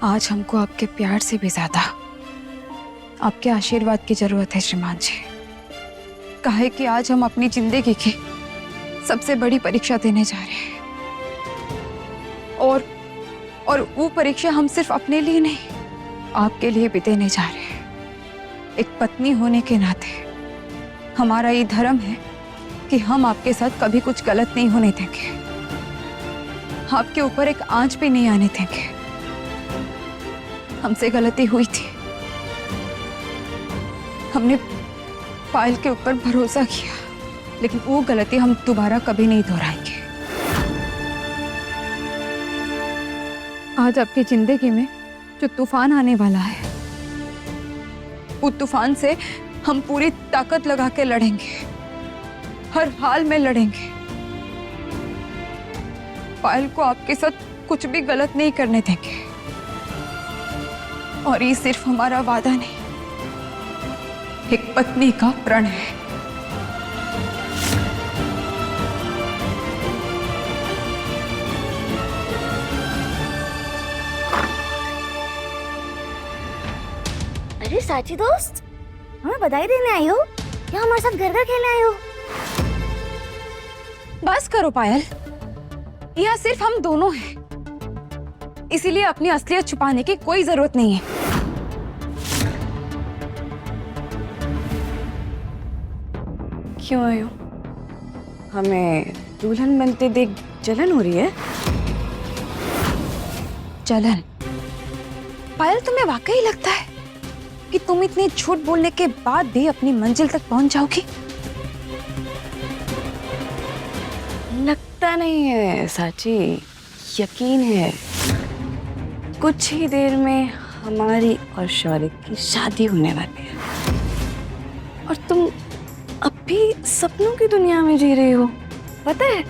आज हमको आपके प्यार से भी ज्यादा आपके आशीर्वाद की जरूरत है श्रीमान जी। काहे कि आज हम अपनी जिंदगी की सबसे बड़ी परीक्षा देने जा रहे हैं, और वो परीक्षा हम सिर्फ अपने लिए नहीं, आपके लिए भी देने जा रहे हैं। एक पत्नी होने के नाते हमारा ये धर्म है कि हम आपके साथ कभी कुछ गलत नहीं होने देंगे, आपके ऊपर एक आंच भी नहीं आने देंगे। हमसे गलती हुई थी, हमने पायल के ऊपर भरोसा किया, लेकिन वो गलती हम दोबारा कभी नहीं दोहराएंगे। आज आपकी जिंदगी में जो तूफान आने वाला है, वो तूफान से हम पूरी ताकत लगा के लड़ेंगे, हर हाल में लड़ेंगे। पायल को आपके साथ कुछ भी गलत नहीं करने देंगे, और ये सिर्फ हमारा वादा नहीं, एक पत्नी का प्रण है। अरे साची दोस्त, हमें बधाई देने आई हो या हमारे साथ घर घर खेलने आई हो? बस करो पायल, यहाँ सिर्फ हम दोनों हैं, इसीलिए अपनी असलियत छुपाने की कोई जरूरत नहीं है। क्यों आए हो? हमें दुल्हन बनते देख जलन हो रही है? जलन? पायल, तुम्हें वाकई लगता है कि तुम इतने झूठ बोलने के बाद भी अपनी मंजिल तक पहुंच जाओगी? लगता नहीं है साची, यकीन है। कुछ ही देर में हमारी और शौर्य की शादी होने वाली है, और तुम अब भी सपनों की दुनिया में जी रही हो। पता है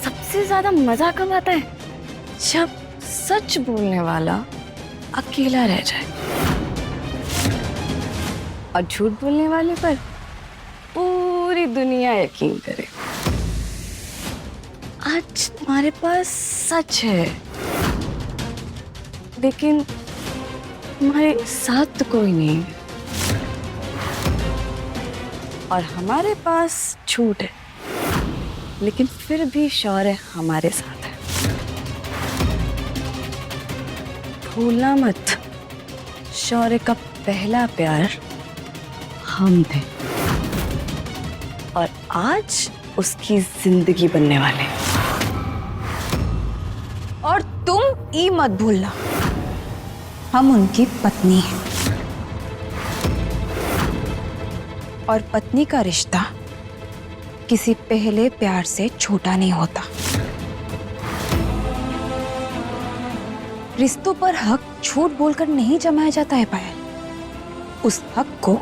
सबसे ज्यादा मजा कब आता है? जब सच बोलने वाला अकेला रह जाए और झूठ बोलने वाले पर पूरी दुनिया यकीन करे। आज तुम्हारे पास सच है, लेकिन तुम्हारे साथ तो कोई नहीं, और हमारे पास झूठ है, लेकिन फिर भी शौर्य हमारे साथ है। भूलना मत, शौर्य का पहला प्यार हम थे, और आज उसकी जिंदगी बनने वाले हैं। और तुम ई मत भूलना, हम उनकी पत्नी हैं, और पत्नी का रिश्ता किसी पहले प्यार से छोटा नहीं होता। रिश्तों पर हक झूठ बोलकर नहीं जमाया जाता है पायल, उस हक को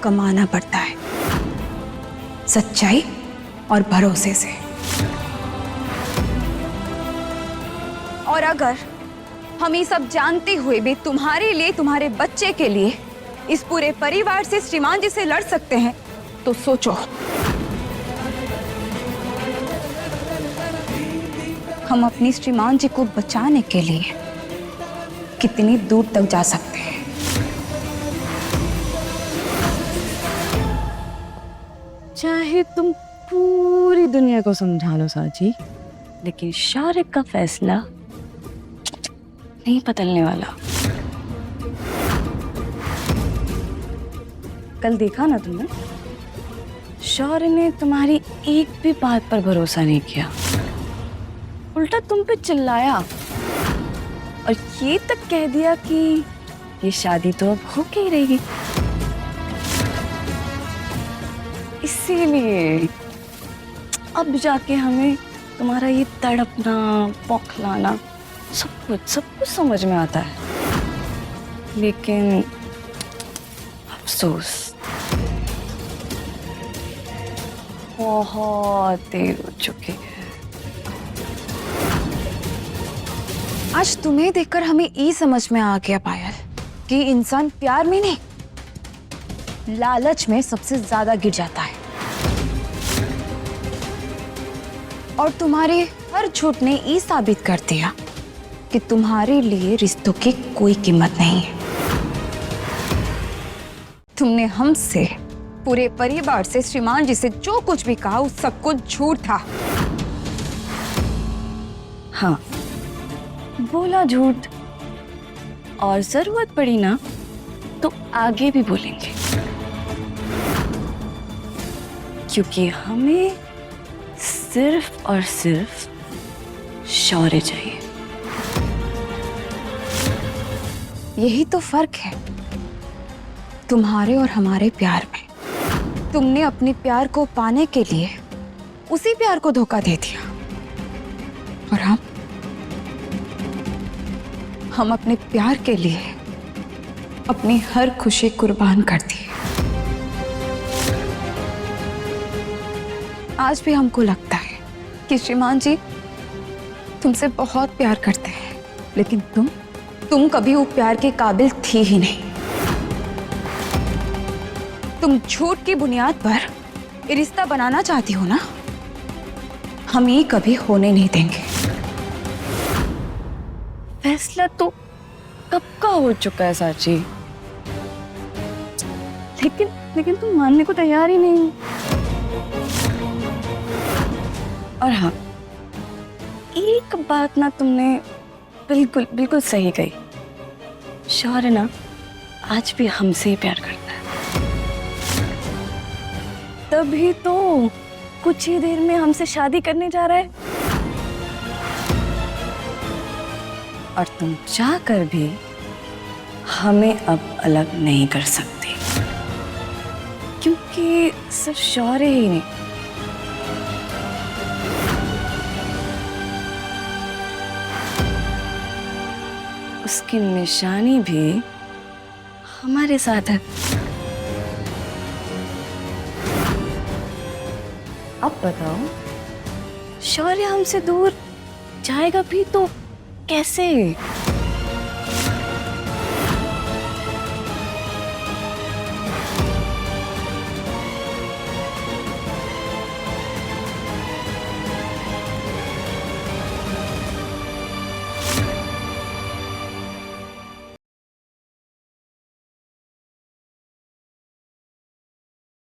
कमाना पड़ता है सच्चाई और भरोसे से। और अगर हम ये सब जानते हुए भी तुम्हारे लिए, तुम्हारे बच्चे के लिए, इस पूरे परिवार से, श्रीमान जी से लड़ सकते हैं, तो सोचो हम अपनी श्रीमान जी को बचाने के लिए कितनी दूर तक जा सकते हैं। चाहे तुम पूरी दुनिया को समझा लो साची, लेकिन शौर्य का फैसला नहीं बदलने वाला। कल देखा ना तुमने, शौर्य ने तुम्हारी एक भी बात पर भरोसा नहीं किया, उल्टा तुम पे चिल्लाया, और ये तक कह दिया कि ये शादी तो अब होके ही रहेगी। इसीलिए अब जाके हमें तुम्हारा ये तड़पना, बौखलाना, सब कुछ समझ में आता है, लेकिन अफसोस बहुत देर हो चुकी है। आज तुम्हें देखकर हमें ये समझ में आ गया पायल कि इंसान प्यार में नहीं, लालच में सबसे ज्यादा गिर जाता है। और तुम्हारे हर झूठ ने ये साबित कर दिया कि तुम्हारे लिए रिश्तों की कोई कीमत नहीं है। तुमने हमसे, पूरे परिवार से, श्रीमान जी से जो कुछ भी कहा उस सब कुछ झूठ था। हाँ, बोला झूठ, और जरूरत पड़ी ना तो आगे भी बोलेंगे, क्योंकि हमें सिर्फ और सिर्फ शौर्य चाहिए। यही तो फर्क है तुम्हारे और हमारे प्यार में। तुमने अपने प्यार को पाने के लिए उसी प्यार को धोखा दे दिया, और हम अपने प्यार के लिए अपनी हर खुशी कुर्बान कर दी। आज भी हमको लगता है कि श्रीमान जी तुमसे बहुत प्यार करते हैं, लेकिन तुम कभी वो प्यार के काबिल थी ही नहीं। तुम झूठ की बुनियाद पर ये रिश्ता बनाना चाहती हो ना, हम ये कभी होने नहीं देंगे। फैसला तो कब का हो चुका है साची, लेकिन तुम मानने को तैयार ही नहीं। और हाँ, एक बात ना तुमने बिल्कुल बिल्कुल सही कही, शौर्य ना आज भी हमसे ही प्यार करता है। तभी तो कुछ ही देर में हमसे शादी करने जा रहा है, और तुम चाहकर भी हमें अब अलग नहीं कर सकती, क्योंकि सिर्फ शौर्य ही नहीं, उसकी निशानी भी हमारे साथ है। अब बताओ, शौर्य हमसे दूर जाएगा भी तो कैसे?